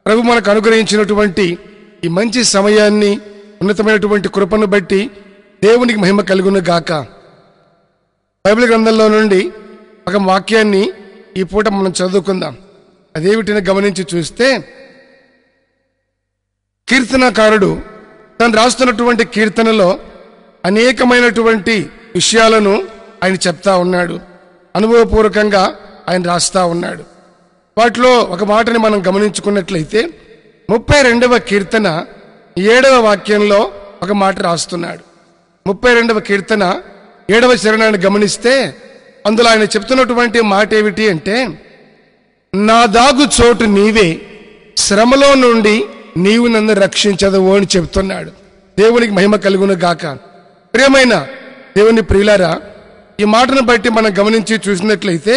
ప్రభు మనకు అనుగ్రహించినటువంటి ఈ మంచి సమయాన్ని, ఉన్నతమైనటువంటి కృపను బట్టి దేవునికి మహిమ కలుగును గాక. బైబిల్ గ్రంథంలో నుండి ఒక వాక్యాన్ని ఈ పూట మనం చదువుకుందాం. అదేమిటిని గమనించి చూస్తే, కీర్తనకారుడు తను రాస్తున్నటువంటి కీర్తనలో అనేకమైనటువంటి విషయాలను ఆయన చెప్తా ఉన్నాడు. అనుభవపూర్వకంగా ఆయన రాస్తా ఉన్నాడు. వాటిలో ఒక మాటని మనం గమనించుకున్నట్లయితే 32వ కీర్తన 7వ వాక్యంలో ఒక మాట రాస్తున్నాడు. 32వ కీర్తన 7వ చరణాన్ని గమనిస్తే అందులో ఆయన చెప్తున్నటువంటి మాట ఏమిటి అంటే, నా దాగు చోటు నీవే, శ్రమలో నుండి నీవు నన్ను రక్షించదవు అని చెప్తున్నాడు. దేవునికి మహిమ కలుగును గాక. ప్రియమైన దేవుని ప్రియులారా, ఈ మాటను బట్టి మనం గమనించి చూసినట్లయితే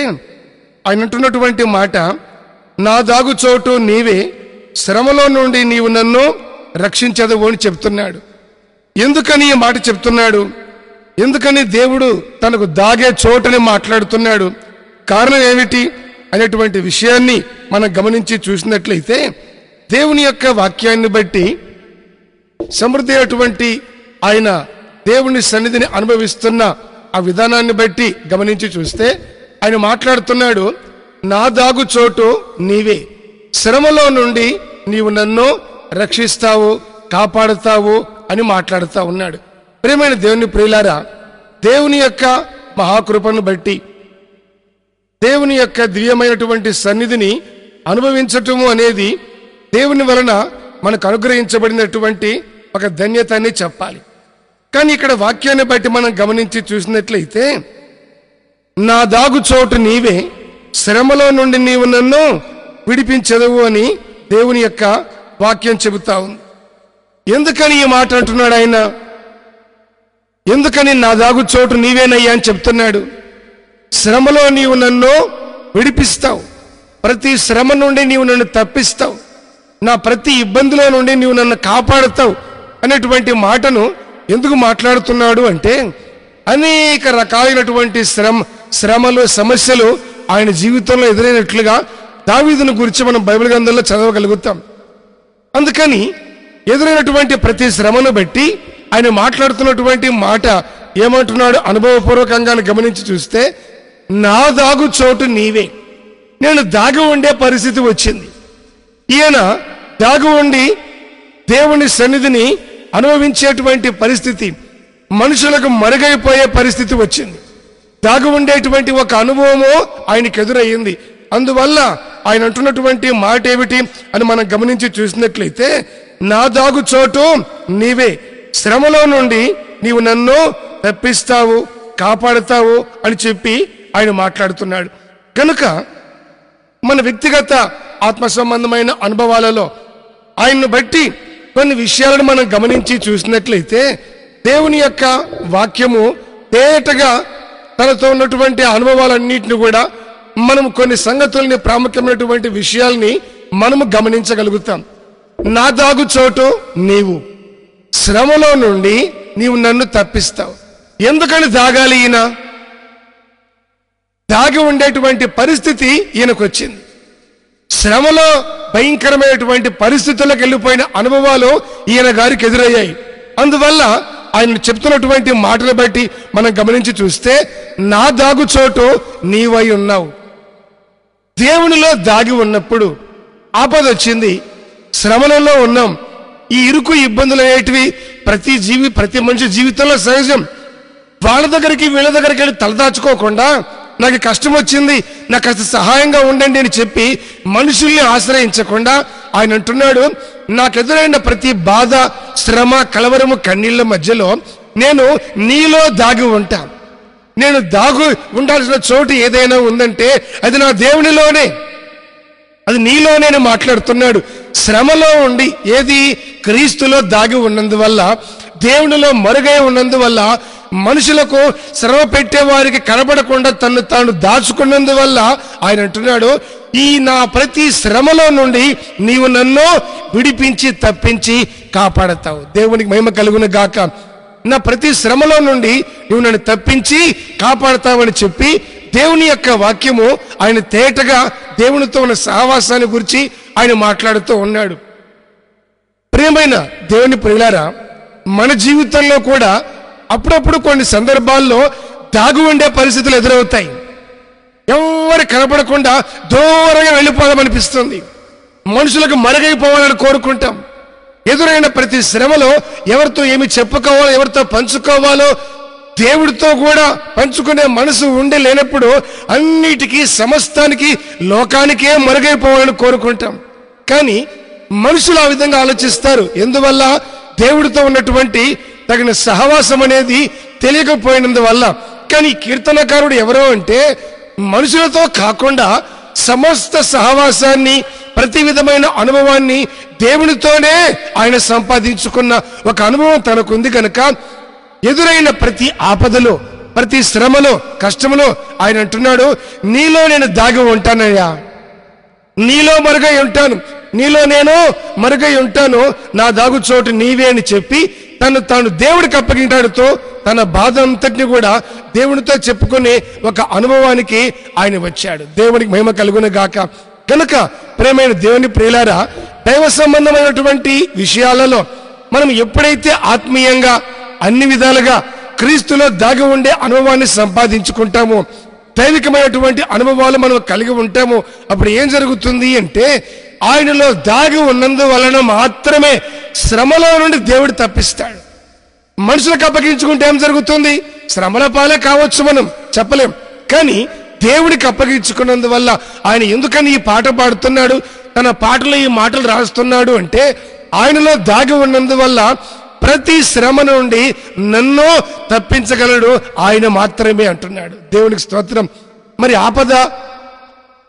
ఆయన అంటున్నటువంటి మాట, నా దాగు చోటు నీవే, శ్రమలో నుండి నీవు నన్ను రక్షించదవు అని చెప్తున్నాడు. ఎందుకని ఈ మాట చెప్తున్నాడు? ఎందుకని దేవుడు తనకు దాగే చోటని మాట్లాడుతున్నాడు? కారణం ఏమిటి అనేటువంటి విషయాన్ని మనం గమనించి చూసినట్లయితే, దేవుని యొక్క వాక్యాన్ని బట్టి సమృద్ధి అయినటువంటి ఆయన దేవుని సన్నిధిని అనుభవిస్తున్న ఆ విధానాన్ని బట్టి గమనించి చూస్తే ఆయన మాట్లాడుతున్నాడు, నా దాగు చోటు నీవే, శ్రమలో నుండి నీవు నన్ను రక్షిస్తావు, కాపాడుతావు అని మాట్లాడుతూ ఉన్నాడు. ప్రియమైన దేవుని ప్రియులారా, దేవుని యొక్క మహాకృపను బట్టి దేవుని యొక్క దివ్యమైనటువంటి సన్నిధిని అనుభవించటము అనేది దేవుని వలన మనకు అనుగ్రహించబడినటువంటి ఒక ధన్యత అని చెప్పాలి. కానీ ఇక్కడ వాక్యాన్ని బట్టి మనం గమనించి చూసినట్లయితే, నా దాగు చోటు నీవే, శ్రమలో నుండి నీవు నన్ను విడిపించదవు అని దేవుని యొక్క వాక్యం చెబుతా ఉంది. ఎందుకని ఈ మాట అంటున్నాడు ఆయన? ఎందుకని నా దాగు చోటు నీవేనయ్యా అని చెప్తున్నాడు? శ్రమలో నీవు నన్ను విడిపిస్తావు, ప్రతి శ్రమ నుండి నీవు నన్ను తప్పిస్తావు, నా ప్రతి ఇబ్బందిలో నుండి నీవు నన్ను కాపాడుతావు అనేటువంటి మాటను ఎందుకు మాట్లాడుతున్నాడు అంటే, అనేక రకాలైనటువంటి శ్రమలు, సమస్యలు ఆయన జీవితంలో ఎదురైనట్లుగా దావీదును గురించి మనం బైబిల్ గ్రంథంలో చదవగలుగుతాం. అందుకని ఎదురైనటువంటి ప్రతి శ్రమను బట్టి ఆయన మాట్లాడుతున్నటువంటి మాట ఏమంటున్నాడు? అనుభవపూర్వకంగా గమనించి చూస్తే, నా దాగు చోటు నీవే, నేను దాగి ఉండే పరిస్థితి వచ్చింది. ఈయన దాగి ఉండి దేవుని సన్నిధిని అనుభవించేటువంటి పరిస్థితి, మనుషులకు మరుగైపోయే పరిస్థితి వచ్చింది. దాగి ఉండేటువంటి ఒక అనుభవము ఆయనకు ఎదురయ్యింది. అందువల్ల ఆయన అంటున్నటువంటి మాట ఏమిటి అని మనం గమనించి చూసినట్లయితే, నా దాగు చోటు నీవే, శ్రమలో నుండి నీవు నన్ను తప్పిస్తావు, కాపాడుతావు అని చెప్పి ఆయన మాట్లాడుతున్నాడు. కనుక మన వ్యక్తిగత ఆత్మ సంబంధమైన అనుభవాలలో ఆయన్ను బట్టి కొన్ని విషయాలను మనం గమనించి చూసినట్లయితే, దేవుని యొక్క వాక్యము తేటగా తనతో ఉన్నటువంటి అనుభవాలన్నింటినీ కూడా మనం కొన్ని సంగతుల్ని, ప్రాముఖ్యమైనటువంటి విషయాల్ని మనము గమనించగలుగుతాం. నా దాగు చోటు నీవు, శ్రమలో నుండి నీవు నన్ను తప్పిస్తావు. ఎందుకని దాగాలి? ఈయన దాగి ఉండేటువంటి పరిస్థితి ఈయనకు వచ్చింది. శ్రమలో భయంకరమైనటువంటి పరిస్థితులకు వెళ్ళిపోయిన అనుభవాలు ఈయన గారికి ఎదురయ్యాయి. అందువల్ల ఆయన చెప్తున్నటువంటి మాటను బట్టి మనం గమనించి చూస్తే, నా దాగు చోటు నీవై ఉన్నావు. దేవునిలో దాగి ఉన్నప్పుడు ఆపద వచ్చింది, శ్రమలలో ఉన్నాం. ఈ ఇరుకు ఇబ్బందులు అనేటివి ప్రతి మనిషి జీవితంలో సహజం. వాళ్ళ దగ్గరికి వీళ్ళ దగ్గరికి వెళ్ళి తలదాచుకోకుండా, నాకు కష్టం వచ్చింది, నాకు కాస్త సహాయంగా ఉండండి అని చెప్పి మనుషుల్ని ఆశ్రయించకుండా ఆయన అంటున్నాడు, నాకు ఎదురైన ప్రతి బాధ, శ్రమ, కలవరము, కన్నీళ్ల మధ్యలో నేను నీలో దాగి ఉంటా. నేను దాగు ఉండాల్సిన చోటు ఏదైనా ఉందంటే అది నా దేవునిలోనే, అది నీలోనే మాట్లాడుతున్నాడు. శ్రమలో ఉండి ఏది క్రీస్తులో దాగి ఉన్నందువల్ల, దేవునిలో మరుగై ఉన్నందువల్ల, మనుషులకు శ్రమ పెట్టే వారికి కనబడకుండా తను తాను దాచుకున్నందువల్ల ఆయన అంటున్నాడు, ఈ నా ప్రతి శ్రమలో నుండి నీవు నన్ను విడిపించి తప్పించి కాపాడతావు. దేవునికి మహిమ కలుగును గాక. నా ప్రతి శ్రమలో నుండి నువ్వు నన్ను తప్పించి కాపాడతావని చెప్పి దేవుని యొక్క వాక్యము ఆయన తేటగా దేవునితో ఉన్న సహవాసాన్ని గురించి, ఆయన మాట్లాడుతూ ఉన్నాడు. ప్రియమైన దేవుని ప్రియులారా, మన జీవితంలో కూడా అప్పుడప్పుడు కొన్ని సందర్భాల్లో దాగి ఉండే పరిస్థితులు ఎదురవుతాయి. ఎవరు కనపడకుండా దూరంగా వెళ్ళిపోదామనిపిస్తుంది. మనుషులకు మరుగైపోవాలని కోరుకుంటాం. ఎదురైన ప్రతి శ్రమలో ఎవరితో ఏమి చెప్పుకోవాలో, ఎవరితో పంచుకోవాలో, దేవుడితో కూడా పంచుకునే మనసు ఉండి లేనప్పుడు అన్నిటికీ, సమస్తానికి, లోకానికే మరుగైపోవాలని కోరుకుంటాం. కానీ మనుషులు ఆ విధంగా ఆలోచిస్తారు. ఎందువల్ల? దేవుడితో ఉన్నటువంటి తగిన సహవాసం అనేది తెలియకపోయినందువల్ల. కానీ కీర్తనకారుడు ఎవరో అంటే మనుషులతో కాకుండా సమస్త సహవాసాన్ని, ప్రతి విధమైన అనుభవాన్ని దేవునితోనే ఆయన సంపాదించుకున్న ఒక అనుభవం తనకుంది కనుక ఎదురైన ప్రతి ఆపదలో, ప్రతి శ్రమలో, కష్టములో ఆయన అంటున్నాడు, నీలో నేను దాగి ఉంటానయ్యా, నీలో మరుగై ఉంటాను, నీలో నేను మరుగై ఉంటాను, నా దాగు చోటు నీవే అని చెప్పి తాను దేవుడికి అప్పగించాడుతో తన బాధ అంతటిని కూడా దేవునితో చెప్పుకునే ఒక అనుభవానికి ఆయన వచ్చాడు. దేవునికి మహిమ కలుగును గాక. కనుక ప్రేమైన దేవుని ప్రియులారా, దైవ సంబంధమైనటువంటి విషయాలలో మనం ఎప్పుడైతే ఆత్మీయంగా అన్ని విధాలుగా క్రీస్తులో దాగి ఉండే అనుభవాన్ని సంపాదించుకుంటామో, దైవికమైనటువంటి అనుభవాలు మనం కలిగి ఉంటామో, అప్పుడు ఏం జరుగుతుంది అంటే ఆయనలో దాగి ఉన్నందువలన మాత్రమే శ్రమలో నుండి దేవుడు తప్పిస్తాడు. మనుషులకు అప్పగించుకుంటే ఏం జరుగుతుంది? శ్రమల పాలే కావచ్చు, మనం చెప్పలేం. కానీ దేవుడికి అప్పగించుకున్నందువల్ల ఆయన ఎందుకని ఈ పాట పాడుతున్నాడు, తన పాటలో ఈ మాటలు రాస్తున్నాడు అంటే ఆయనలో దాగి ఉన్నందువల్ల ప్రతి శ్రమ నుండి నన్ను తప్పించగలడు ఆయన మాత్రమే అంటున్నాడు. దేవునికి స్తోత్రం. మరి ఆపద,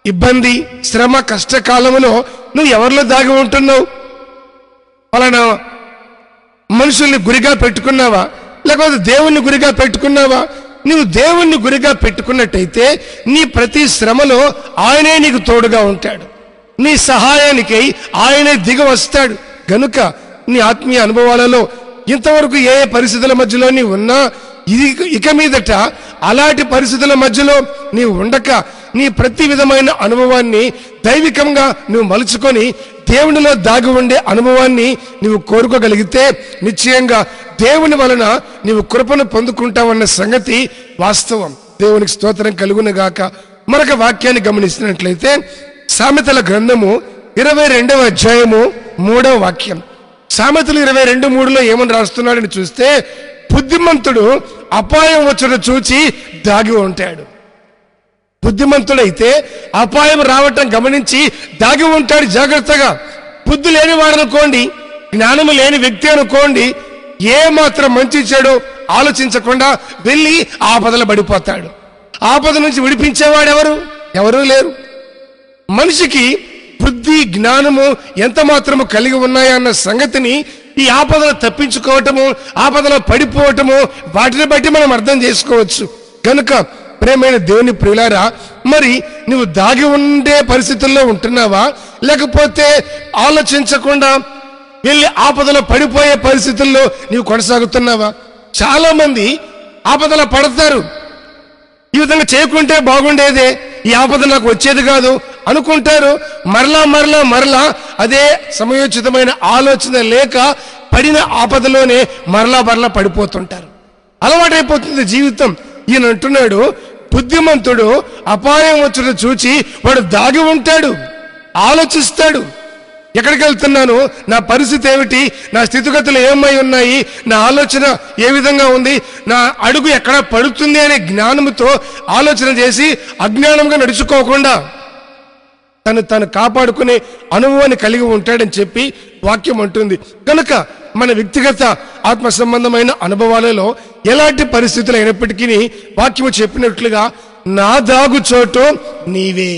ఇబ్బంది, శ్రమ, కష్టకాలంలో నువ్వు ఎవరిలో దాగి ఉంటున్నావు? పలానా మనుషుల్ని గురిగా పెట్టుకున్నావా, లేకపోతే దేవుణ్ణి గురిగా పెట్టుకున్నావా? నువ్వు దేవుణ్ణి గురిగా పెట్టుకున్నట్టయితే నీ ప్రతి శ్రమలో ఆయనే నీకు తోడుగా ఉంటాడు. నీ సహాయానికి ఆయనే దిగి వస్తాడు. గనుక నీ ఆత్మీయ అనుభవాలలో ఇంతవరకు ఏ పరిస్థితుల మధ్యలో నీ ఉన్నా ఇక మీదట అలాంటి పరిస్థితుల మధ్యలో నీవు ఉండక నీ ప్రతి విధమైన అనుభవాన్ని దైవికంగా నువ్వు మలుచుకొని దేవునిలో దాగి ఉండే అనుభవాన్ని నువ్వు కోరుకోగలిగితే నిశ్చయంగా దేవుని వలన నీవు కృపను పొందుకుంటావన్న సంగతి వాస్తవం. దేవునికి స్తోత్రం కలుగును గాక. మరొక వాక్యాన్ని గమనిస్తున్నట్లయితే సామెతల గ్రంథము 22వ అధ్యాయము 3వ వాక్యం. సామెతలు 22:3లో ఏమని రాస్తున్నాడని చూస్తే, బుద్ధిమంతుడు అపాయం వచ్చుట చూచి దాగి ఉంటాడు. బుద్ధిమంతుడైతే అపాయం రావటం గమనించి దాగి ఉంటాడు జాగ్రత్తగా. బుద్ధి లేని వాడు అనుకోండి, జ్ఞానము లేని వ్యక్తి అనుకోండి, ఏ మాత్రం మంచి చెడు ఆలోచించకుండా వెళ్ళి ఆపదలు పడిపోతాడు. ఆపద నుంచి విడిపించేవాడు ఎవరు లేరు. మనిషికి బుద్ధి, జ్ఞానము ఎంత మాత్రము కలిగి ఉన్నాయన్న సంగతిని ఈ ఆపదలు తప్పించుకోవటము, ఆపదలో పడిపోవటము, వాటిని బట్టి మనం అర్థం చేసుకోవచ్చు. కనుక ప్రేమైన దేవుని ప్రియులారా, మరి నువ్వు దాగి ఉండే పరిస్థితుల్లో ఉంటున్నావా, లేకపోతే ఆలోచించకుండా వెళ్ళి ఆపదలో పడిపోయే పరిస్థితుల్లో నీవు కొనసాగుతున్నావా? చాలా మంది ఆపదలో పడతారు. ఈ విధంగా చేయకుంటే బాగుండేదే, ఈ ఆపద నాకు వచ్చేది కాదు అనుకుంటారు. మరలా అదే సమయోచితమైన ఆలోచన లేక పడిన ఆపదలోనే మరలా పడిపోతుంటారు. అలవాటైపోతుంది జీవితం. ఈయన అంటున్నాడు, బుద్ధిమంతుడు అపాయం వచ్చుట చూచి వాడు దాగి ఉంటాడు, ఆలోచిస్తాడు. ఎక్కడికి వెళ్తున్నాను, నా పరిస్థితి ఏమిటి, నా స్థితిగతులు ఏమై ఉన్నాయి, నా ఆలోచన ఏ విధంగా ఉంది, నా అడుగు ఎక్కడ పడుతుంది అనే జ్ఞానంతో ఆలోచన చేసి అజ్ఞానంగా నడుచుకోకుండా తను కాపాడుకునే అనుభవాన్ని కలిగి ఉంటాడని చెప్పి వాక్యం అంటుంది. కనుక మన వ్యక్తిగత ఆత్మ సంబంధమైన అనుభవాలలో ఎలాంటి పరిస్థితులు అయినప్పటికీ వాక్యము చెప్పినట్లుగా నా దాగు చోటు నీవే.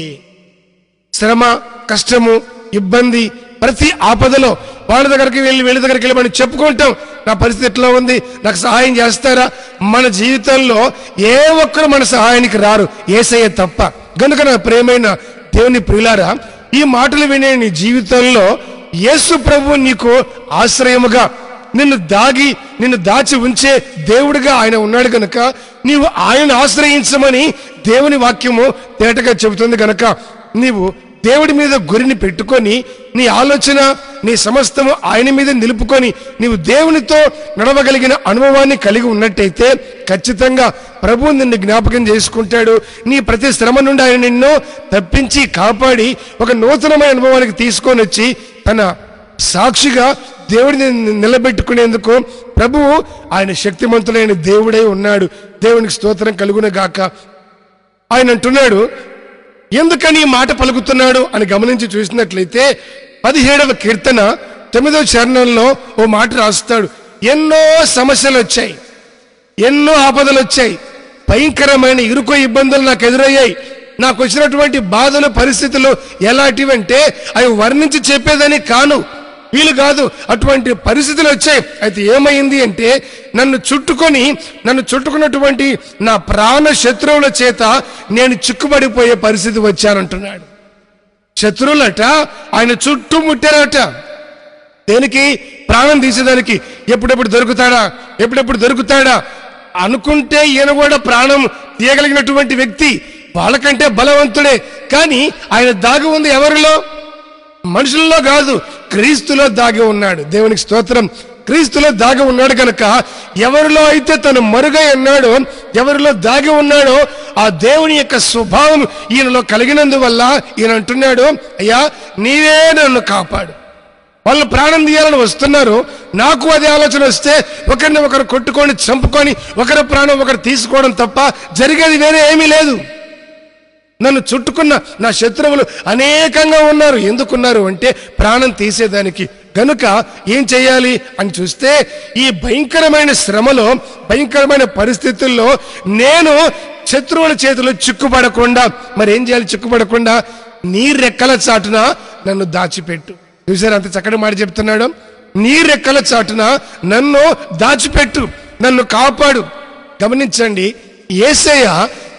శ్రమ, కష్టము, ఇబ్బంది, ప్రతి ఆపదలో వాళ్ళ దగ్గరికి వీళ్ళ దగ్గరికి వెళ్ళి మనం చెప్పుకుంటాం, నా పరిస్థితి ఎట్లా ఉంది, నాకు సహాయం చేస్తారా? మన జీవితంలో ఏ ఒక్కరు మన సహాయానికి రారు, యేసయ్య తప్ప. గనుక నా ప్రియమైన దేవుని ప్రియులారా, ఈ మాటలు వినే నీ జీవితంలో యేసు ప్రభు నీకు ఆశ్రయముగా నిన్ను దాచి ఉంచే దేవుడిగా ఆయన ఉన్నాడు కనుక నీవు ఆయన ఆశ్రయించమని దేవుని వాక్యము తేటగా చెబుతుంది. కనుక నీవు దేవుడి మీద గురిని పెట్టుకొని నీ ఆలోచన, నీ సమస్తము ఆయన మీద నిలుపుకొని నీవు దేవునితో నడవగలిగిన అనుభవాన్ని కలిగి ఉన్నట్టయితే ఖచ్చితంగా ప్రభువు నిన్ను జ్ఞాపకం చేసుకుంటాడు. నీ ప్రతి శ్రమ నుండి ఆయన నిన్ను తప్పించి కాపాడి ఒక నూతనమైన అనుభవానికి తీసుకొని వచ్చి తన సాక్షిగా దేవుడిని నిలబెట్టుకునేందుకు ప్రభువు ఆయన శక్తిమంతులైన దేవుడై ఉన్నాడు. దేవునికి స్తోత్రం కలుగును గాక. ఆయన అంటున్నాడు, ఎందుకని ఈ మాట పలుకుతున్నాడు అని గమనించి చూసినట్లయితే 17వ కీర్తన 9వ చరణంలో ఓ మాట రాస్తాడు. ఎన్నో సమస్యలు వచ్చాయి, ఎన్నో ఆపదలు వచ్చాయి, భయంకరమైన ఇరుకు ఇబ్బందులు నాకు ఎదురయ్యాయి. నాకు వచ్చినటువంటి బాధలు, పరిస్థితులు ఎలాంటివంటే అవి వర్ణించి చెప్పేదని కాను, వీలు కాదు. అటువంటి పరిస్థితులు వచ్చాయి. అయితే ఏమైంది అంటే నన్ను చుట్టుకున్నటువంటి నా ప్రాణ శత్రువుల చేత నేను చిక్కుబడిపోయే పరిస్థితి వచ్చానంటున్నాడు. శత్రువులట ఆయన చుట్టూ ముట్టారట. దేనికి? ప్రాణం తీసేదానికి. ఎప్పుడెప్పుడు దొరుకుతాడా అనుకుంటే ఈయన కూడా ప్రాణం తీయగలిగినటువంటి వ్యక్తి, వాళ్ళకంటే బలవంతుడే. కానీ ఆయన దాగి ఉంది ఎవరిలో? మనుషుల్లో కాదు, క్రీస్తులో దాగి ఉన్నాడు. దేవునికి స్తోత్రం. క్రీస్తులో దాగి ఉన్నాడు కనుక ఎవరిలో అయితే తను మరుగై ఉన్నాడో, ఎవరిలో దాగి ఉన్నాడో ఆ దేవుని యొక్క స్వభావం ఈయనలో కలిగినందువల్ల ఈయన అంటున్నాడు, అయ్యా నీవే నన్ను కాపాడు. వాళ్ళు ప్రాణం తీయాలని వస్తున్నారు, నాకు అదే ఆలోచన వస్తే ఒకరిని ఒకరు కొట్టుకొని చంపుకొని ఒకరి ప్రాణం ఒకరు తీసుకోవడం తప్ప జరిగేది వేరే ఏమీ లేదు. నన్ను చుట్టుకున్న నా శత్రువులు అనేకంగా ఉన్నారు. ఎందుకున్నారు అంటే ప్రాణం తీసేదానికి. గనుక ఏం చేయాలి అని చూస్తే ఈ భయంకరమైన శ్రమలో, భయంకరమైన పరిస్థితుల్లో నేను శత్రువుల చేతిలో చిక్కుపడకుండా మరి ఏం చేయాలి? చిక్కుపడకుండా నీ రెక్కల చాటున నన్ను దాచిపెట్టు. చూసారు అంత చక్కటి మాట చెప్తున్నాడు. నీ రెక్కల చాటున నన్ను దాచిపెట్టు, నన్ను కాపాడు. గమనించండి, యేసయ్య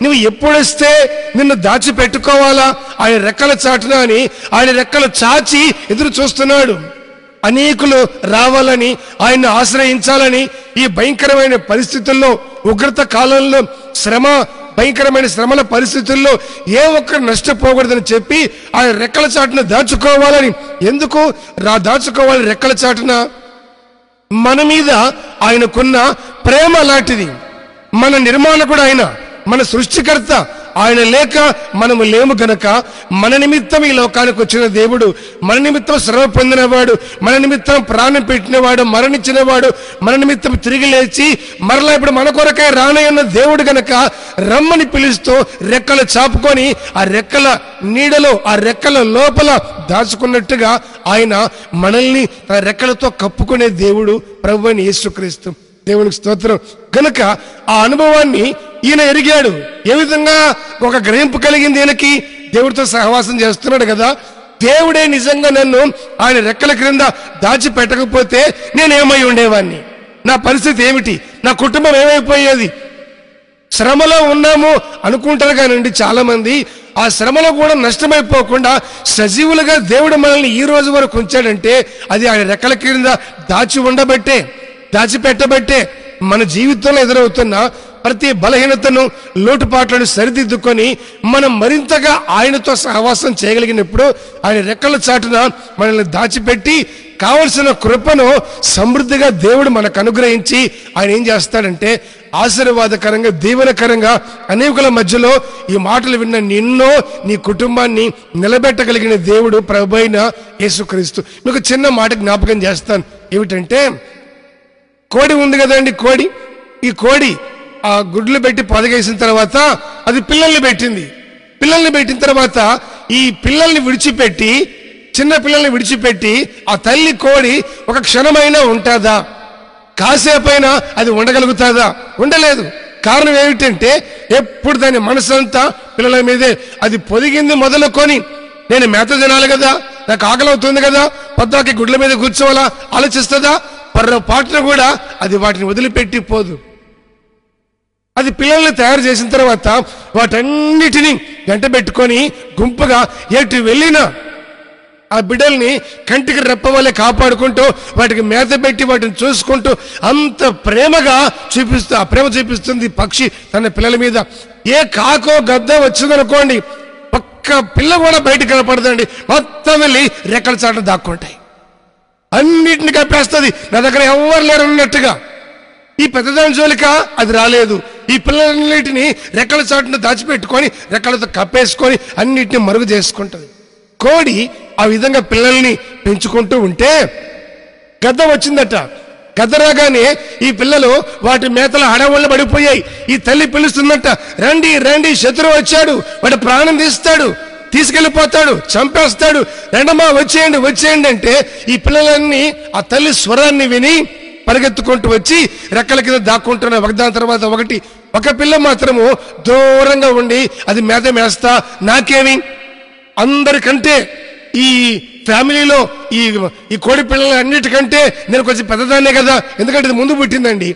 నువ్వు ఎప్పుడొస్తే నిన్ను దాచిపెట్టుకోవాలా ఆయన రెక్కల చాటున అని ఆయన రెక్కలు చాచి ఎదురు చూస్తున్నాడు. అనేకులు రావాలని, ఆయన్ని ఆశ్రయించాలని, ఈ భయంకరమైన పరిస్థితుల్లో, ఉగ్రత కాలంలో, భయంకరమైన శ్రమల పరిస్థితుల్లో ఏ ఒక్కరు నష్టపోకూడదని చెప్పి ఆయన రెక్కల చాటున దాచుకోవాలని. ఎందుకు దాచుకోవాలి రెక్కల చాటున? మన మీద ఆయనకున్న ప్రేమ లాంటిది. మన నిర్మాణకుడు ఆయన, మన సృష్టికర్త ఆయన. లేక మనము లేము గనక మన నిమిత్తం ఈ లోకానికి వచ్చిన దేవుడు, మన నిమిత్తం శ్రమ పొందినవాడు, మన నిమిత్తం ప్రాణం పెట్టినవాడు, మరణించినవాడు, మన నిమిత్తం తిరిగి లేచి మరలా ఇప్పుడు మన కొరకే రానయ్యున్న దేవుడు గనక రమ్మని పిలుస్తూ రెక్కలు చాపుకొని ఆ రెక్కల నీడలో, ఆ రెక్కల లోపల దాచుకున్నట్టుగా ఆయన మనల్ని తన రెక్కలతో కప్పుకునే దేవుడు ప్రభువైన యేసుక్రీస్తు. దేవునికి స్తోత్రం. కనుక ఆ అనుభవాన్ని ఈయన ఎరిగాడు. ఏ విధంగా ఒక గ్రహింపు కలిగింది ఈయనకి? దేవుడితో సహవాసం చేస్తున్నాడు కదా. దేవుడే నిజంగా నన్ను ఆయన రెక్కల క్రింద దాచిపెట్టకపోతే నేనేమై ఉండేవాడిని? నా పరిస్థితి ఏమిటి? నా కుటుంబం ఏమైపోయేది? శ్రమలో ఉన్నాము అనుకుంటారు కానండి చాలా మంది. ఆ శ్రమలో కూడా నష్టమైపోకుండా సజీవులుగా దేవుడు మనల్ని ఈ రోజు వరకు ఉంచాడంటే అది ఆయన రెక్కల క్రింద దాచిపెట్టబట్టే. మన జీవితంలో ఎదురవుతున్న ప్రతి బలహీనతను, లోటుపాట్లను సరిదిద్దుకొని మనం మరింతగా ఆయనతో సహవాసం చేయగలిగినప్పుడు ఆయన రెక్కల చాటున మనల్ని దాచిపెట్టి కావలసిన కృపను సమృద్ధిగా దేవుడు మనకు అనుగ్రహించి ఆయన ఏం చేస్తాడంటే ఆశీర్వాదకరంగా, దీవెనకరంగా అనేకుల మధ్యలో ఈ మాటలు విన్న నిన్నో నీ కుటుంబాన్ని నిలబెట్టగలిగిన దేవుడు ప్రభువైన యేసుక్రీస్తు. మీకు చిన్న మాట జ్ఞాపకం చేస్తాను. ఏమిటంటే, కోడి ఉంది కదండి, ఈ కోడి ఆ గుడ్లు పెట్టి పొదగేసిన తర్వాత అది పిల్లల్ని పెట్టింది. పిల్లల్ని పెట్టిన తర్వాత ఈ పిల్లల్ని విడిచిపెట్టి, చిన్న పిల్లల్ని విడిచిపెట్టి ఆ తల్లి కోడి ఒక క్షణమైనా ఉంటుందా? కాసేపైనా అది ఉండగలుగుతుందా? ఉండలేదు. కారణం ఏమిటంటే ఎప్పుడు దాని మనసంతా పిల్లల మీదే. అది పొదిగింది మొదలుకొని నేను మేత తినాలి కదా, నాకు ఆకలి అవుతుంది కదా, పొద్దాకి గుడ్ల మీద కూర్చోవాలా ఆలోచిస్తుందా? పొర్రపాటున కూడా అది వాటిని వదిలిపెట్టి పోదు. అది పిల్లల్ని తయారు చేసిన తర్వాత వాటన్నిటినీ వెంట పెట్టుకొని గుంపుగా ఎటు వెళ్ళినా ఆ బిడ్డల్ని కంటికి రెప్పవలే కాపాడుకుంటూ వాటికి మేత పెట్టి వాటిని చూసుకుంటూ అంత ప్రేమగా చూపిస్తుంది పక్షి తన పిల్లల మీద. ఏ కాకో గద్ద వచ్చిందనుకోండి, ఒక్క ఒక్క పిల్ల కూడా బయట కనపడదండి, మొత్తం వెళ్ళి రెక్కల చాటున దాక్కుంటాయి. అన్నిటిని కప్పేస్తుంది, నా దగ్గర ఎవరు లేరు అన్నట్టుగా. ఈ పెద్దదాని జోలిక అది రాలేదు. ఈ పిల్లలన్నిటిని రెక్కల చాటున దాచిపెట్టుకొని రెక్కలతో కప్పేసుకొని అన్నిటిని మరుగు చేసుకుంటుంది. కోడి ఆ విధంగా పిల్లల్ని పెంచుకుంటూ ఉంటే గద్ద వచ్చిందట. గద్ద రాగానే ఈ పిల్లలు వాటి మేతలు హడవళ్ళు పడిపోయాయి. ఈ తల్లి పిలుస్తుందట, రండి రండి, శత్రువు వచ్చాడు, వాడి ప్రాణం తీస్తాడు, తీసుకెళ్లిపోతాడు, చంపేస్తాడు, రెండమ్మా వచ్చేయండి వచ్చేయండి అంటే ఈ పిల్లలన్నీ ఆ తల్లి స్వరాన్ని విని పరిగెత్తుకుంటూ వచ్చి రెక్కల కింద దాక్కుంటున్న ఒకదాని తర్వాత ఒకటి. ఒక పిల్ల మాత్రము దూరంగా ఉండి అది మేత మేస్తా, నాకేమి, అందరికంటే ఈ ఫ్యామిలీలో ఈ కోడి పిల్లలు అన్నిటికంటే నేను కొంచెం పెద్దదాన్నే కదా, ఎందుకంటే ఇది ముందు పుట్టిందండి,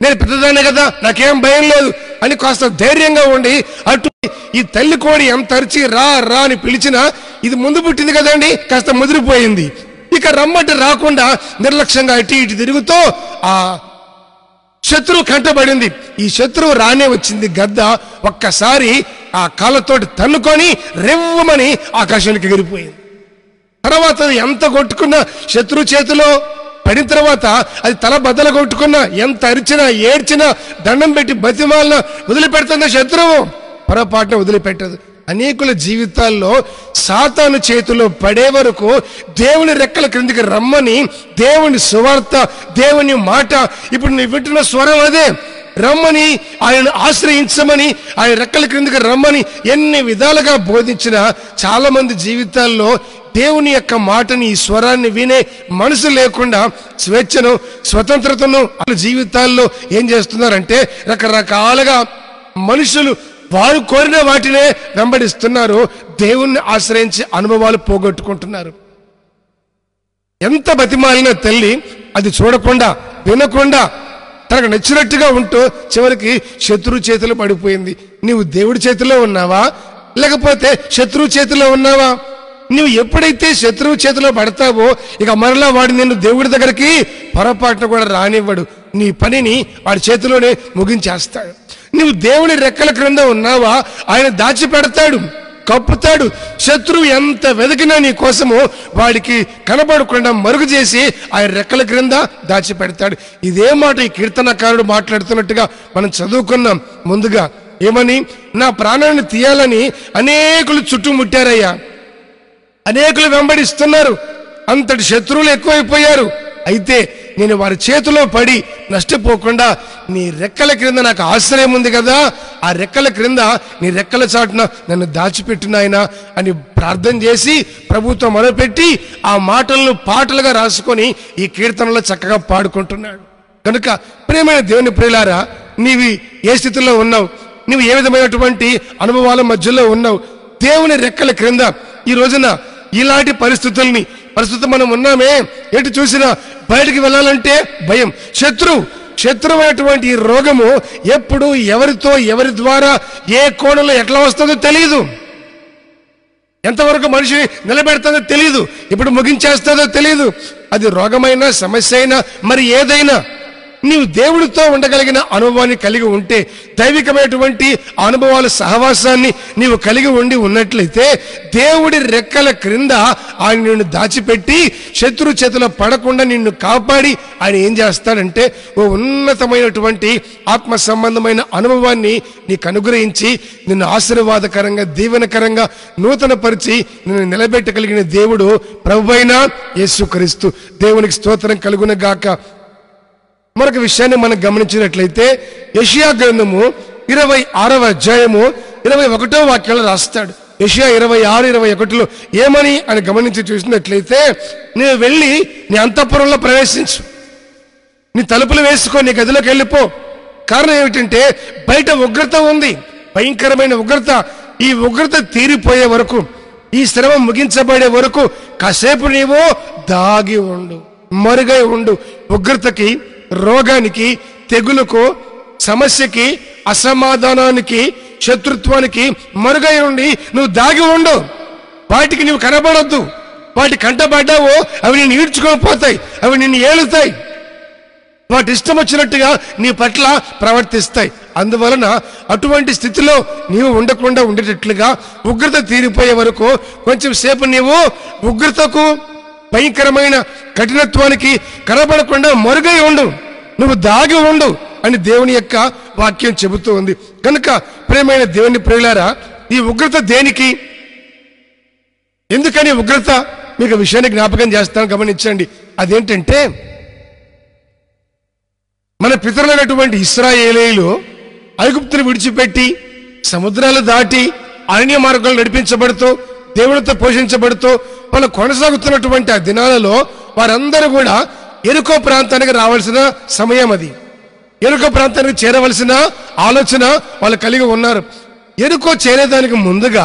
నేను పెద్దదాన్నే కదా, నాకేం భయం లేదు అని కాస్త ధైర్యంగా ఉండి అటు ఈ తల్లి కోడి ఎంత అరిచి రా రా అని పిలిచినా ఇది ముందు పుట్టింది కదండి, కాస్త ముదిరిపోయింది. ఇక రమ్మంటే రాకుండా నిర్లక్ష్యంగా ఇటు ఇటు తిరుగుతూ ఆ శత్రువు కంటబడింది. ఈ శత్రువు రానే వచ్చింది. గద్ద ఒక్కసారి ఆ కాళ్ళతోటి తన్నుకొని రెవ్వమని ఆకాశానికి ఎగిరిపోయింది. తర్వాత ఎంత కొట్టుకున్నా శత్రువు చేతిలో పడిన తర్వాత అది తల బద్దలు కొట్టుకున్నా, ఎంత అరిచినా ఏడ్చినా దండం పెట్టి బతిమాలినా వదిలిపెడుతున్న శత్రువు పొరపాటున వదిలిపెట్టదు. అనేకుల జీవితాల్లో సాతాను చేతిలో పడే వరకు దేవుని రెక్కల క్రిందికి రమ్మని దేవుని సువార్త, దేవుని మాట, ఇప్పుడు నీ వింటున్న స్వరం అదే, రమ్మని ఆయన ఆశ్రయించమని, ఆయన రెక్కల క్రిందికి రమ్మని ఎన్ని విధాలుగా బోధించినా చాలా మంది జీవితాల్లో దేవుని యొక్క మాటని, ఈ స్వరాన్ని వినే మనసు లేకుండా స్వేచ్ఛను, స్వతంత్రతను జీవితాల్లో ఏం చేస్తున్నారంటే రకరకాలుగా మనుషులు వారు కోరిన వాటినే వెంబడిస్తున్నారు. దేవుణ్ణి ఆశ్రయించి అనుభవాలు పోగొట్టుకుంటున్నారు. ఎంత బతిమాలిన తల్లి అది చూడకుండా వినకుండా తనకు నచ్చినట్టుగా ఉంటూ చివరికి శత్రువు చేతిలో పడిపోయింది. నీవు దేవుడి చేతిలో ఉన్నావా లేకపోతే శత్రువు చేతిలో ఉన్నావా? నువ్వు ఎప్పుడైతే శత్రువు చేతిలో పడతావో ఇక మరలా వాడు నిన్ను దేవుడి దగ్గరికి పొరపాటును కూడా రానివ్వడు. నీ పనిని వాడి చేతిలోనే ముగించేస్తాడు. నువ్వు దేవుని రెక్కల క్రింద ఉన్నావా, ఆయన దాచిపెడతాడు, కప్పుతాడు. శత్రువు ఎంత వెతికినా నీ కోసము వాడికి కనబడకుండా మరుగు చేసి ఆయన రెక్కల క్రింద దాచిపెడతాడు. ఇదే మాట ఈ కీర్తనకారుడు మాట్లాడుతున్నట్టుగా మనం చదువుకున్నాం. ముందుగా ఏమని, నా ప్రాణాన్ని తీయాలని అనేకులు చుట్టుముట్టారయ్యా, అనేకులు వెంబడిస్తున్నారు, అంతటి శత్రువులు ఎక్కువైపోయారు. అయితే నేను వారి చేతిలో పడి నష్టపోకుండా నీ రెక్కల క్రింద నాకు ఆశ్రయం ఉంది కదా, ఆ రెక్కల క్రింద నీ రెక్కల చాటున నన్ను దాచిపెట్టినాయనా అని ప్రార్థన చేసి ప్రభుత్వం మొదలుపెట్టి ఆ మాటలను పాటలుగా రాసుకొని ఈ కీర్తనలో చక్కగా పాడుకుంటున్నాడు. కనుక ప్రియమైన దేవుని ప్రియులారా, నీవి ఏ స్థితిలో ఉన్నావు, నీవు ఏ విధమైనటువంటి అనుభవాల మధ్యలో ఉన్నావు? దేవుని రెక్కల క్రింద ఈ రోజున ఇలాంటి పరిస్థితులు మనం ఉన్నామే, ఎటు చూసినా బయటికి వెళ్ళాలంటే భయం. శత్రువైనటువంటి ఈ రోగము ఎప్పుడు ఎవరితో ఎవరి ద్వారా ఏ కోణంలో ఎట్లా వస్తుందో తెలియదు, ఎంతవరకు మనిషిని నిలబెడుతుందో తెలియదు, ఇప్పుడు ముగించేస్తుందో తెలియదు. అది రోగమైనా సమస్య అయినా మరి ఏదైనా నీవు దేవుడితో ఉండగలిగిన అనుభవాన్ని కలిగి ఉంటే, దైవికమైనటువంటి అనుభవాల సహవాసాన్ని నీవు కలిగి ఉన్నట్లయితే దేవుడి రెక్కల క్రింద ఆయన నిన్ను దాచిపెట్టి శత్రు చేతిలో పడకుండా నిన్ను కాపాడి ఆయన ఏం చేస్తాడంటే ఓ ఉన్నతమైనటువంటి ఆత్మ సంబంధమైన అనుభవాన్ని నీకు అనుగ్రహించి నిన్ను ఆశీర్వాదకరంగా, దీవెనకరంగా నూతనపరిచి నిన్ను నిలబెట్టగలిగిన దేవుడు ప్రభువైన యేసుక్రీస్తు. దేవునికి స్తోత్రం కలుగును గాక. మరొక విషయాన్ని మనం గమనించినట్లయితే యెషయా గ్రంథము 26వ అధ్యాయము 21వ వాక్యాలు రాస్తాడు. యెషయా 26:21 ఏమని అని గమనించి చూసినట్లయితే, నేను వెళ్ళి నీ అంతఃపురంలో ప్రవేశించు, నీ తలుపులు వేసుకో, నీ గదిలోకి వెళ్ళిపో. కారణం ఏమిటంటే బయట ఉగ్రత ఉంది, భయంకరమైన ఉగ్రత. ఈ ఉగ్రత తీరిపోయే వరకు, ఈ శ్రమ ముగించబడే వరకు కాసేపు నీవు దాగి ఉండు, మరుగై ఉండు. ఉగ్రతకి, రోగానికి, తెగులుకు, సమస్యకి, అసమాధానానికి, శత్రుత్వానికి మరుగై ఉండి నువ్వు దాగి ఉండు. వాటికి నువ్వు కనబడొద్దు. వాటి కంటబడ్డావో అవి నిన్ను ఈడ్చుకొని పోతాయి, అవి నిన్ను ఏలుతాయి, వాటి ఇష్టం వచ్చినట్టుగా నీ పట్ల ప్రవర్తిస్తాయి. అందువలన అటువంటి స్థితిలో నీవు ఉండకుండా ఉండేటట్లుగా ఉగ్రత తీరిపోయే వరకు కొంచెం సేపు నీవు ఉగ్రతకు భయంకరమైన కఠినత్వానికి కనబడకుండా మరుగై ఉండు, నువ్వు దాగి ఉండు అని దేవుని యొక్క వాక్యం చెబుతూ ఉంది. కనుక ప్రియమైన దేవుని ప్రియులారా, ఈ ఉగ్రత దేనికి, ఎందుకని ఉగ్రత, మీకు విషయాన్ని జ్ఞాపకం చేస్తాను, గమనించండి. అదేంటంటే, మన పితరులైనటువంటి ఇశ్రాయేలీయులు ఐగుప్తును విడిచిపెట్టి సముద్రాలు దాటి అరణ్య మార్గాలు నడిపించబడుతూ దేవునితో పోషించబడుతూ వాళ్ళు కొనసాగుతున్నటువంటి ఆ దినాలలో వారందరూ కూడా ఎరుకో ప్రాంతానికి రావాల్సిన సమయం అది. ఎరుకో ప్రాంతానికి చేరవలసిన ఆలోచన వాళ్ళు కలిగి ఉన్నారు. ఎరుకో చేరేదానికి ముందుగా,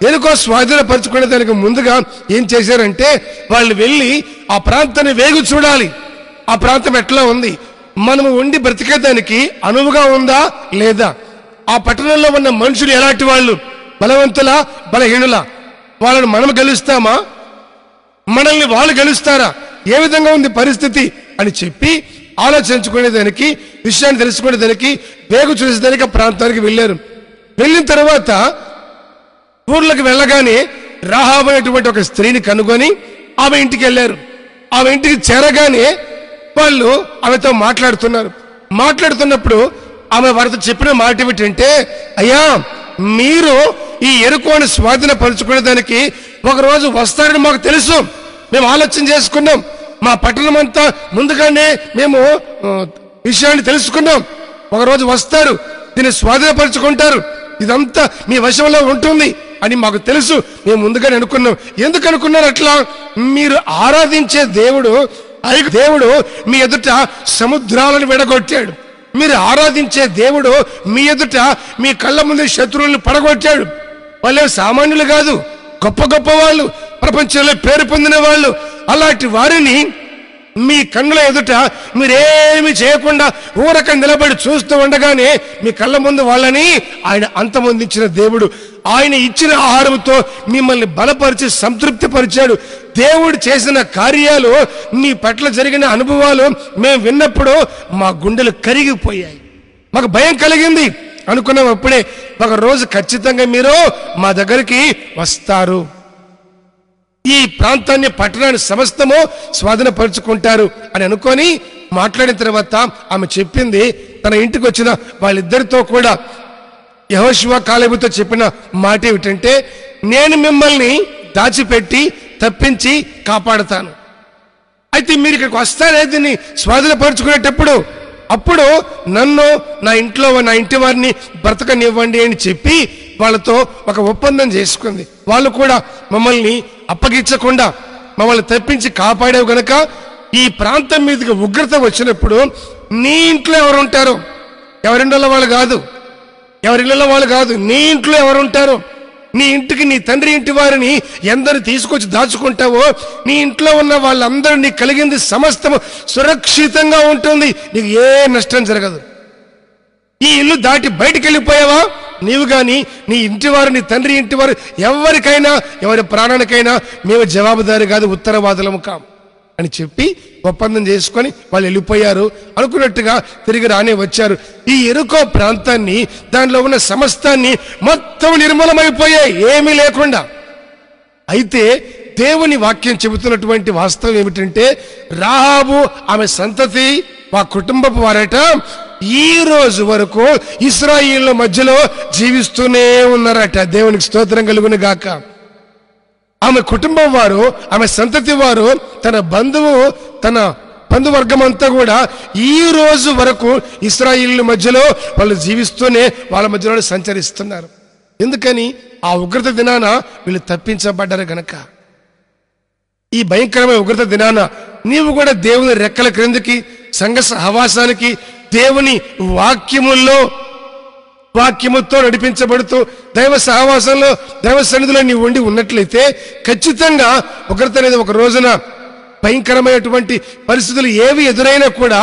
ఎరుకో స్వాధీనపరచుకునేదానికి ముందుగా ఏం చేశారంటే, వాళ్ళు వెళ్ళి ఆ ప్రాంతాన్ని వేగు చూడాలి. ఆ ప్రాంతం ఎట్లా ఉంది, మనము ఉండి బ్రతికేదానికి అనువుగా ఉందా లేదా, ఆ పట్టణంలో ఉన్న మనుషులు ఎలాంటి వాళ్ళు, బలవంతులా బలహీనులా, వాళ్ళని మనం గెలుస్తామా, మనల్ని వాళ్ళు గెలుస్తారా, ఏ విధంగా ఉంది పరిస్థితి అని చెప్పి ఆలోచించుకునేదానికి, విషయాన్ని తెలుసుకునేదానికి, వేగు చూసేదానికి ఆ ప్రాంతానికి వెళ్ళారు. వెళ్ళిన తర్వాత ఊర్లోకి వెళ్ళగానే రాహాబు అనేటువంటి ఒక స్త్రీని కనుగొని ఆమె ఇంటికి వెళ్ళారు. ఆమె ఇంటికి చేరగానే వాళ్ళు ఆమెతో మాట్లాడుతున్నప్పుడు ఆమె వారితో చెప్పిన మాట ఏమిటంటే, అయ్యా, మీరు ఈ ఎరుకోని స్వాధీనపరుచుకునేదానికి ఒకరోజు వస్తారని మాకు తెలుసు, మేము ఆలోచన చేసుకున్నాం, మా పట్టణం అంతా ముందుగానే మేము విషయాన్ని తెలుసుకున్నాం, ఒకరోజు వస్తారు, దీన్ని స్వాధీనపరుచుకుంటారు, ఇదంతా మీ వశంలో ఉంటుంది అని మాకు తెలుసు, మేము ముందుగానే అనుకున్నాం. ఎందుకు అనుకున్నారు అట్లా? మీరు ఆరాధించే దేవుడు మీ ఎదుట సముద్రాలను విడగొట్టాడు. మీరు ఆరాధించే దేవుడు మీ ఎదుట మీ కళ్ళ ముందు శత్రువులను పడగొట్టాడు. వాళ్ళే సామాన్యులు కాదు, గొప్ప గొప్ప వాళ్ళు, ప్రపంచంలో పేరు పొందిన వాళ్ళు. అలాంటి వారిని మీ కన్నుల ఎదుట మీరేమి చేయకుండా ఊరక నిలబడి చూస్తూ ఉండగానే మీ కళ్ళ ముందు వాళ్ళని ఆయన అంతమొందించిన దేవుడు. ఆయన ఇచ్చిన ఆహారంతో మిమ్మల్ని బలపరిచి సంతృప్తి పరిచాడు. దేవుడు చేసిన కార్యాలు, నీ పట్ల జరిగిన అనుభవాలు మేము విన్నప్పుడు మా గుండెలు కరిగిపోయాయి, మాకు భయం కలిగింది. అనుకున్నాం అప్పుడే, ఒక రోజు ఖచ్చితంగా మీరు మా దగ్గరికి వస్తారు, ఈ ప్రాంతాన్ని, పట్టణాన్ని సమస్తము స్వాధీనపరుచుకుంటారు అని అనుకొని మాట్లాడిన తర్వాత ఆమె చెప్పింది, తన ఇంటికి వచ్చిన వాళ్ళిద్దరితో కూడా యెహోషువ కాలేబుతో చెప్పిన మాట ఏమిటంటే, నేను మిమ్మల్ని దాచిపెట్టి తప్పించి కాపాడుతాను, అయితే మీరు ఇక్కడికి వస్తారే దీన్ని స్వాధీనపరుచుకునేటప్పుడు, అప్పుడు నన్ను, నా ఇంటి వారిని బ్రతకనివ్వండి అని చెప్పి వాళ్ళతో ఒక ఒప్పందం చేసుకుంది. వాళ్ళు కూడా మమ్మల్ని అప్పగించకుండా మమ్మల్ని తప్పించి కాపాడేవు గనక ఈ ప్రాంతం మీదకి ఉగ్రత వచ్చినప్పుడు నీ ఇంట్లో ఎవరుంటారు, ఎవరింట్లో వాళ్ళు కాదు, నీ ఇంట్లో ఎవరుంటారు, నీ ఇంటికి నీ తండ్రి ఇంటి వారిని ఎందరు తీసుకొచ్చి దాచుకుంటావో, నీ ఇంట్లో ఉన్న వాళ్ళందరూ నీకు కలిగింది సమస్తము సురక్షితంగా ఉంటుంది, నీకు ఏ నష్టం జరగదు. ఈ ఇల్లు దాటి బయటికి వెళ్ళిపోయావా, నీవు గాని, నీ ఇంటి వారు, నీ తండ్రి ఇంటి వారు, ఎవరికైనా, ఎవరి ప్రాణానికైనా మేము జవాబుదారి కాదు, ఉత్తరవాదులము కాం అని చెప్పి ఒప్పందం చేసుకొని వాళ్ళు వెళ్ళిపోయారు. అనుకున్నట్టుగా తిరిగి రానే వచ్చారు. ఈ ఎరుకో ప్రాంతాన్ని, దానిలో ఉన్న సమస్తాన్ని మొత్తం నిర్మూలమైపోయాయి, ఏమీ లేకుండా. అయితే దేవుని వాక్యం చెబుతున్నటువంటి వాస్తవం ఏమిటంటే, రాహాబు ఆమె సంతతి, మా కుటుంబపు వారట ఈ రోజు వరకు ఇశ్రాయేలు మధ్యలో జీవిస్తూనే ఉన్నారట. దేవునికి స్తోత్రం కలుగును గాక. ఆమె కుటుంబం వారు, ఆమె సంతతి వారు, తన బంధువర్గం అంతా కూడా ఈ రోజు వరకు ఇశ్రాయేలు మధ్యలో వాళ్ళు జీవిస్తూనే వాళ్ళ మధ్యలో సంచరిస్తున్నారు. ఎందుకని? ఆ ఉగ్రత దినాన వీళ్ళు తప్పించబడ్డారు గనక. ఈ భయంకరమైన ఉగ్రత దినాన నీవు కూడా దేవుని రెక్కల క్రిందికి, సంఘ సహవాసానికి, దేవుని వాక్యముతో నడిపించబడుతూ దైవ సహవాసంలో, దైవ సన్నిధిలో నీవు ఉండి ఉన్నట్లయితే ఖచ్చితంగా ఉగ్రత అనేది ఒక రోజున, భయంకరమైనటువంటి పరిస్థితులు ఏవి ఎదురైనా కూడా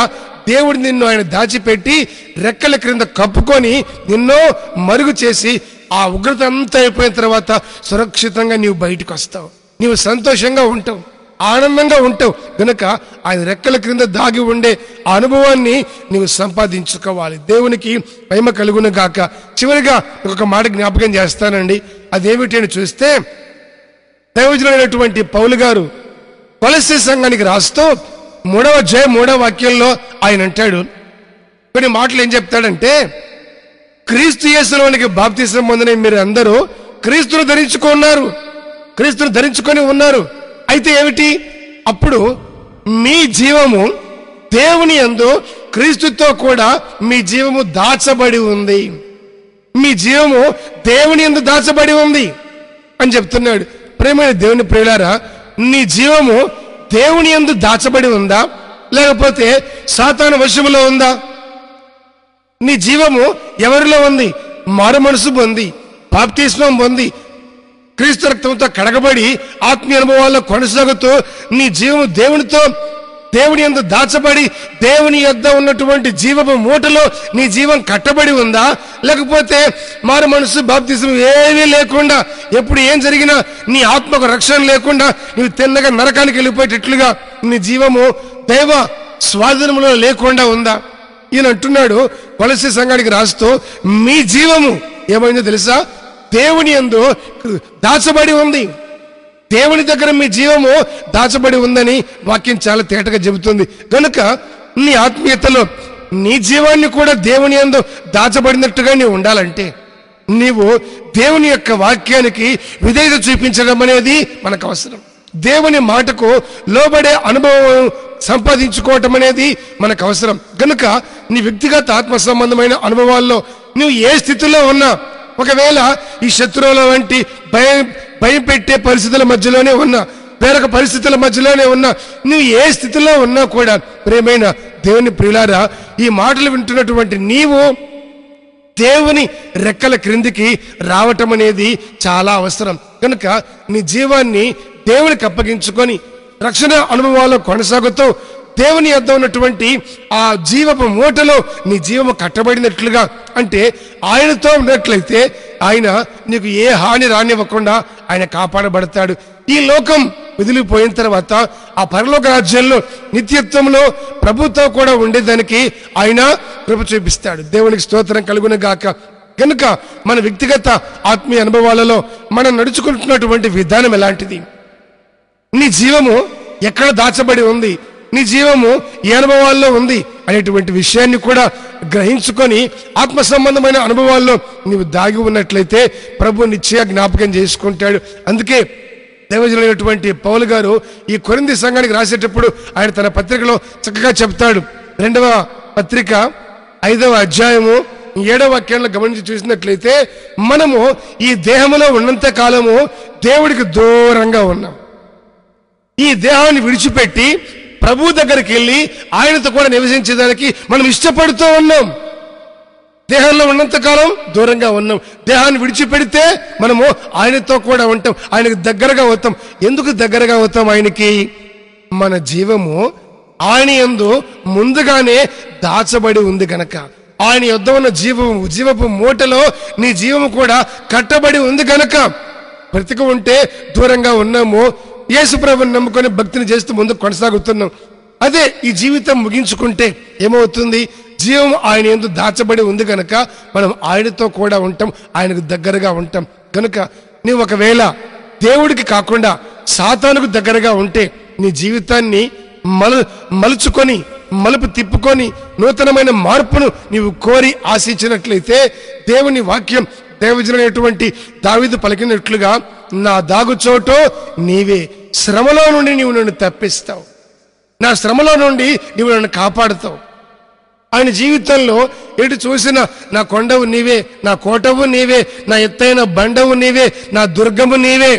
దేవుడు నిన్ను ఆయన దాచిపెట్టి రెక్కల క్రింద కప్పుకొని నిన్నో మరుగు చేసి ఆ ఉగ్రత అంతా అయిపోయిన తర్వాత సురక్షితంగా నీవు బయటకు వస్తావు, నీవు సంతోషంగా ఉంటావు. ఆనందంగా ఉంటావు గనుక ఆయన రెక్కల క్రింద దాగి ఉండే ఆ అనుభవాన్ని నీవు సంపాదించుకోవాలి. దేవునికి మహిమ కలుగును గాక. చివరిగా ఒక మాట జ్ఞాపకం చేస్తానండి. అదేమిటి అని చూస్తే, దైవజనుడైనటువంటి పౌలు గారు కొలస్సీ సంఘానికి రాస్తూ 3వ అధ్యాయం 3వ వాక్యంలో ఆయన అంటాడు, కొన్ని మాటలు ఏం చెప్తాడంటే, క్రీస్తు యేసులోనికి బాప్తిసం పొందిన మీరు అందరూ క్రీస్తును ధరించుకున్నారు, క్రీస్తును ధరించుకొని ఉన్నారు. అయితే ఏమిటి? అప్పుడు మీ జీవము దేవుని యందు క్రీస్తుతో కూడా మీ జీవము దాచబడి ఉంది, మీ జీవము దేవుని యందు దాచబడి ఉంది అని చెప్తున్నాడు. ప్రేమైన దేవుని ప్రియులారా, నీ జీవము దేవుని యందు దాచబడి ఉందా, లేకపోతే సాతాను వశములో ఉందా? నీ జీవము ఎవరిలో ఉంది? మారు మనసు పొంది, బాప్తిస్మం పొంది, క్రీస్తు రక్తంతో కడగబడి ఆత్మీయ అనుభవాల్లో కొనసాగుతూ నీ జీవము దేవుని యందు దాచబడి దేవుని యొద్ద ఉన్నటువంటి జీవపు మూటలో నీ జీవం కట్టబడి ఉందా, లేకపోతే మారు మనసు బాప్తిస్మం ఏమీ లేకుండా, ఎప్పుడు ఏం జరిగినా నీ ఆత్మకు రక్షణ లేకుండా నీవు తిన్నగా నరకానికి వెళ్ళిపోయేటట్లుగా నీ జీవము దైవ స్వాధీనంలో లేకుండా ఉందా? ఈయన అంటున్నాడు కొలస్సీ సంఘానికి రాస్తూ, మీ జీవము ఏమైందో తెలుసా? దేవుని యందు దాచబడి ఉంది. దేవుని దగ్గర మీ జీవము దాచబడి ఉందని వాక్యం చాలా తేటగా చెబుతుంది. కనుక నీ ఆత్మీయతలో నీ జీవాన్ని కూడా దేవుని యందు దాచబడినట్టుగా నీవు ఉండాలంటే నీవు దేవుని యొక్క వాక్యానికి విధేయత చూపించడం అనేది మనకు అవసరం. దేవుని మాటకు లోబడే అనుభవం సంపాదించుకోవటం అనేది మనకు అవసరం. కనుక నీ వ్యక్తిగత ఆత్మ సంబంధమైన అనుభవాల్లో నువ్వు ఏ స్థితిలో ఉన్నా, ఒకవేళ ఈ శత్రువుల వంటి భయం పెట్టే పరిస్థితుల మధ్యలోనే ఉన్నా, వేరొక పరిస్థితుల మధ్యలోనే ఉన్నా, నువ్వు ఏ స్థితిలో ఉన్నా కూడా ప్రియమైన దేవుని ప్రియులారా, ఈ మాటలు వింటున్నటువంటి నీవు దేవుని రెక్కల క్రిందికి రావటం అనేది చాలా అవసరం. కనుక నీ జీవాన్ని దేవునికి అప్పగించుకొని రక్షణ అనుభవాల్లో కొనసాగుతూ దేవుని యొద్ద ఉన్నటువంటి ఆ జీవపు మూటలో నీ జీవము కట్టబడినట్లుగా, అంటే ఆయనతో ఉన్నట్లయితే ఆయన నీకు ఏ హాని రానివ్వకుండా ఆయన కాపాడబడతాడు. ఈ లోకం వదిలిపోయిన తర్వాత ఆ పరలోక రాజ్యంలో నిత్యత్వంలో ప్రభుతో కూడా ఉండేదానికి ఆయన కృప చూపిస్తాడు. దేవునికి స్తోత్రం కలుగును గాక. కనుక మన వ్యక్తిగత ఆత్మీయ అనుభవాలలో మనం నడుచుకుంటున్నటువంటి విధానం ఎలాంటిది? నీ జీవము ఎక్కడ దాచబడి ఉంది, నీ జీవము ఏ అనుభవాల్లో ఉంది అనేటువంటి విషయాన్ని కూడా గ్రహించుకొని ఆత్మ సంబంధమైన అనుభవాల్లో నీవు దాగి ఉన్నట్లయితే ప్రభు నిశ్చయ జ్ఞాపకం చేసుకుంటాడు. అందుకే దైవజనుడైనటువంటి పౌలు గారు ఈ కొరింథీ సంఘానికి రాసేటప్పుడు ఆయన తన పత్రికలో చక్కగా చెప్తాడు. 2వ పత్రిక 5వ అధ్యాయము 7వ వాక్యంలో గమనించి చూసినట్లయితే, మనము ఈ దేహములో ఉన్నంత కాలము దేవుడికి దూరంగా ఉన్నాం. ఈ దేహాన్ని విడిచిపెట్టి ప్రభు దగ్గరికి వెళ్ళి ఆయనతో కూడా నివసించేదానికి మనం ఇష్టపడుతూ ఉన్నాం. దేహంలో ఉన్నంత కాలం దూరంగా ఉన్నాం. దేహాన్ని విడిచిపెడితే మనము ఆయనతో కూడా ఉంటాం, ఆయనకు దగ్గరగా అవుతాం. ఎందుకు దగ్గరగా అవుతాం ఆయనకి? మన జీవము ఆయన యందు ముందుగానే దాచబడి ఉంది కనుక, ఆయన యొద్ద ఉన్న జీవపు మూటలో నీ జీవము కూడా కట్టబడి ఉంది కనుక బ్రతికి ఉంటే దూరంగా ఉన్నాము. యేసు ప్రభువుని నమ్ముకొని భక్తిని చేస్తూ ముందుకు కొనసాగుతున్నాం. అదే ఈ జీవితం ముగించుకుంటే ఏమవుతుంది? జీవం ఆయన యందు దాచబడి ఉంది కనుక మనం ఆయనతో కూడా ఉంటాం, ఆయనకు దగ్గరగా ఉంటాం. కనుక నీవు ఒకవేళ దేవుడికి కాకుండా సాతానుకు దగ్గరగా ఉంటే నీ జీవితాన్ని మలుచుకొని మలుపు తిప్పుకొని నూతనమైన మార్పును నీవు కోరి ఆశించినట్లయితే దేవుని వాక్యం దైవజనుడైనటువంటి దావీదు పలికినట్లుగా, నా దాగుచోటో నీవే, శ్రమలో నుండి నీవు నన్ను తప్పిస్తావు, నా శ్రమలో నుండి నీవు నన్ను కాపాడుతావు. ఆయన జీవితంలో ఎటు చూసినా నా కొండవు నీవే, నా కోటవు నీవే, నా ఎత్తైన బండవు నీవే, నా దుర్గము నీవే,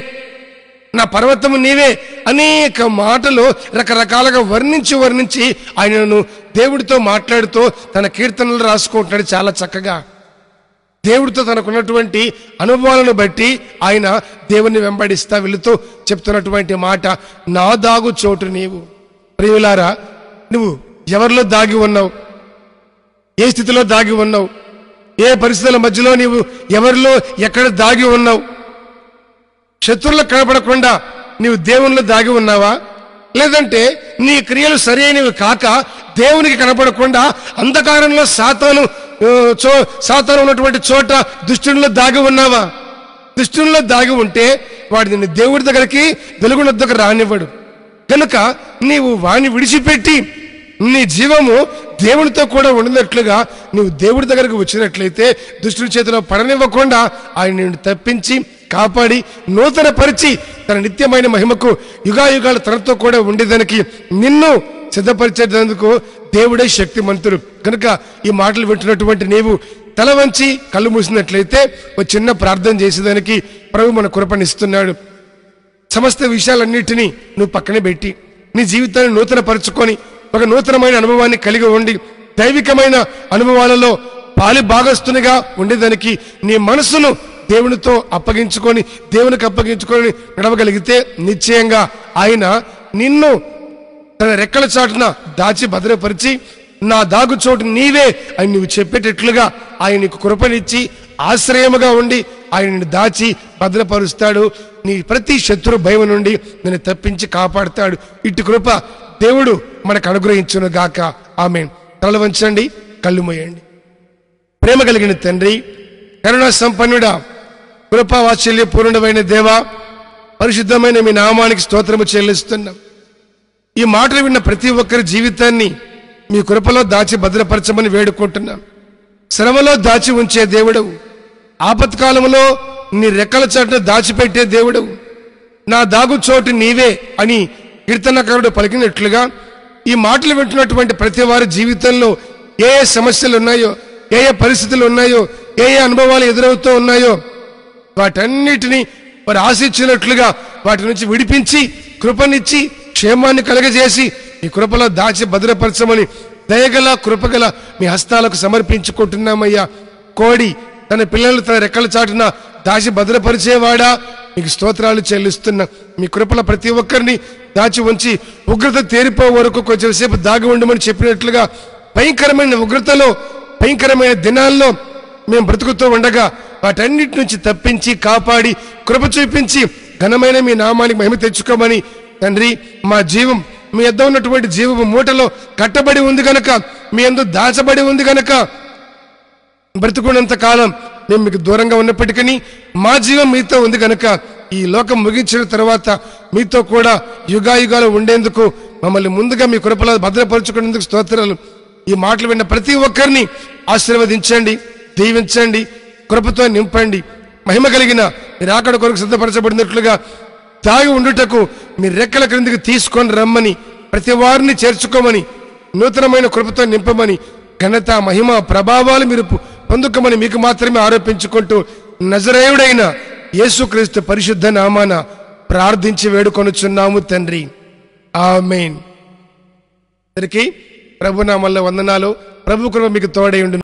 నా పర్వతము నీవే అనేక మాటలు రకరకాలుగా వర్ణించి ఆయనను దేవుడితో మాట్లాడుతూ తన కీర్తనలు రాసుకుంటున్నాడు చాలా చక్కగా. దేవుడితో తనకున్నటువంటి అనుభవాలను బట్టి ఆయన దేవుని వెంబడిస్తా వెళుతూ చెప్తున్నటువంటి మాట, నా దాగు చోటు నీవు. ప్రియులారా, నువ్వు ఎవరిలో దాగి ఉన్నావు? ఏ స్థితిలో దాగి ఉన్నావు? ఏ పరిస్థితుల మధ్యలో నీవు ఎవరిలో ఎక్కడ దాగి ఉన్నావు? శత్రువులకు కనపడకుండా నీవు దేవునిలో దాగి ఉన్నావా? లేదంటే నీ క్రియలు సరైనవి కాక దేవునికి కనపడకుండా అంధకారంలో సాతాను ఉన్నటువంటి చోట దుష్టునిలో దాగి ఉన్నావా? దుష్టునిలో దాగి ఉంటే వాడు నిన్ను దేవుడి దగ్గరికి వెలుగుల దగ్గర రానివ్వడు. కనుక నీవు వాణ్ణి విడిచిపెట్టి నీ జీవము దేవునితో కూడా ఉండినట్లుగా నీవు దేవుడి దగ్గరకు వచ్చినట్లయితే దుష్టుల చేతిలో పడనివ్వకుండా ఆయన నిన్ను తప్పించి కాపాడి నూతన పరిచి తన నిత్యమైన మహిమకు యుగాయుగాలు తనతో కూడా ఉండేదానికి నిన్ను సిద్ధపరిచేందుకు దేవుడే శక్తిమంతుడు. కనుక ఈ మాటలు వింటున్నటువంటి నీవు తల వంచి కళ్ళు మూసినట్లయితే ఒక చిన్న ప్రార్థన చేసేదానికి ప్రభు మన కృపనిస్తున్నాడు. సమస్త విషయాలన్నిటినీ నువ్వు పక్కనే పెట్టి నీ జీవితాన్ని నూతన పరుచుకొని ఒక నూతనమైన అనుభవాన్ని కలిగి ఉండి దైవికమైన అనుభవాలలో పాలి భాగస్తునిగా ఉండేదానికి నీ మనసును దేవునితో అప్పగించుకొని దేవునికి అప్పగించుకొని నడవగలిగితే నిశ్చయంగా ఆయన నిన్ను తన రెక్కల చాటున దాచి భద్రపరిచి నా దాగు చోటు నీవే అని నువ్వు చెప్పేటట్లుగా ఆయన నీకు కృపనిచ్చి ఆశ్రయముగా ఉండి ఆయన నిన్ను దాచి భద్రపరుస్తాడు. నీ ప్రతి శత్రు భయం నుండి నిన్ను తప్పించి కాపాడుతాడు. ఇటు కృప దేవుడు మనకు అనుగ్రహించును గాక. ఆమేన్. తల వంచండి, కళ్ళు మూయండి. ప్రేమ కలిగిన తండ్రి, కరుణా సంపన్నుడా, కృపా వాత్సల్య పూర్ణమైన దేవా, పరిశుద్ధమైన మీ నామానికి స్తోత్రము చెల్లిస్తున్నాం. ఈ మాటలు విన్న ప్రతి ఒక్కరి జీవితాన్ని మీ కృపలో దాచి భద్రపరచమని వేడుకుంటున్నాం. శ్రమలో దాచి ఉంచే దేవుడవు, ఆపత్కాలంలో నీ రెక్కల చాటున దాచిపెట్టే దేవుడవు, నా దాగు చోటు నీవే అని కీర్తనకారుడు పలికినట్లుగా ఈ మాటలు వింటున్నటువంటి ప్రతి వారి జీవితంలో ఏ ఏ సమస్యలు ఉన్నాయో, ఏ ఏ పరిస్థితులు ఉన్నాయో, ఏ ఏ అనుభవాలు ఎదురవుతూ ఉన్నాయో వాటన్నిటినీ వారు ఆశించినట్లుగా వాటి నుంచి విడిపించి కృపనిచ్చి క్షేమాన్ని కలగజేసి ఈ కృపలో దాచి భద్రపరచమని దయగల కృపగల మీ హస్తాలకు సమర్పించుకుంటున్నామయ్యా. కోడి తన పిల్లలు తన రెక్కల చాటున దాచి భద్రపరిచేవాడా, మీకు స్తోత్రాలు చెల్లిస్తున్నా. మీ కృపల ప్రతి ఒక్కరిని దాచి ఉంచి ఉగ్రత తేరిపో వరకు కొంచెం సేపు దాగి ఉండమని చెప్పినట్లుగా భయంకరమైన ఉగ్రతలో భయంకరమైన దినాల్లో మేము బ్రతుకుతూ ఉండగా వాటన్నిటి నుంచి తప్పించి కాపాడి కృప చూపించి ఘనమైన మీ నామానికి మహిమ తెచ్చుకోమని తండ్రి, మా జీవం మీ యొద్ద ఉన్నటువంటి జీవము మూటలో కట్టబడి ఉంది గనక, మీ యందు దాచబడి ఉంది గనక బ్రతుకున్నంత కాలం మేము మీకు దూరంగా ఉన్నప్పటికీ మా జీవం మీతో ఉంది కనుక ఈ లోకం ముగించిన తర్వాత మీతో కూడా యుగాయుగాలు ఉండేందుకు మమ్మల్ని ముందుగా మీ కృపలో భద్రపరుచుకునేందుకు స్తోత్రాలు. ఈ మాటలు విన్న ప్రతి ఒక్కరిని ఆశీర్వదించండి, దీవించండి, కృపతో నింపండి. మహిమ కలిగిన మీరు ఆకడ కొరకు సిద్ధపరచబడినట్లుగా తాగి ఉండుటకు మీ రెక్కల క్రిందికి తీసుకొని రమ్మని, ప్రతి వారిని చేర్చుకోమని, నూతనమైన కృపతో నింపమని, ఘనత మహిమ ప్రభావాలు మీరు పొందుకోమని మీకు మాత్రమే ఆరోపించుకుంటూ నజరేయుడైన యేసుక్రీస్తు పరిశుద్ధ నామాన ప్రార్థించి వేడుకొనుచున్నాము తండ్రి. ఆమేన్. అందరికీ ప్రభు నామములో వందనాలు. ప్రభు కృప మీకు తోడై ఉండును.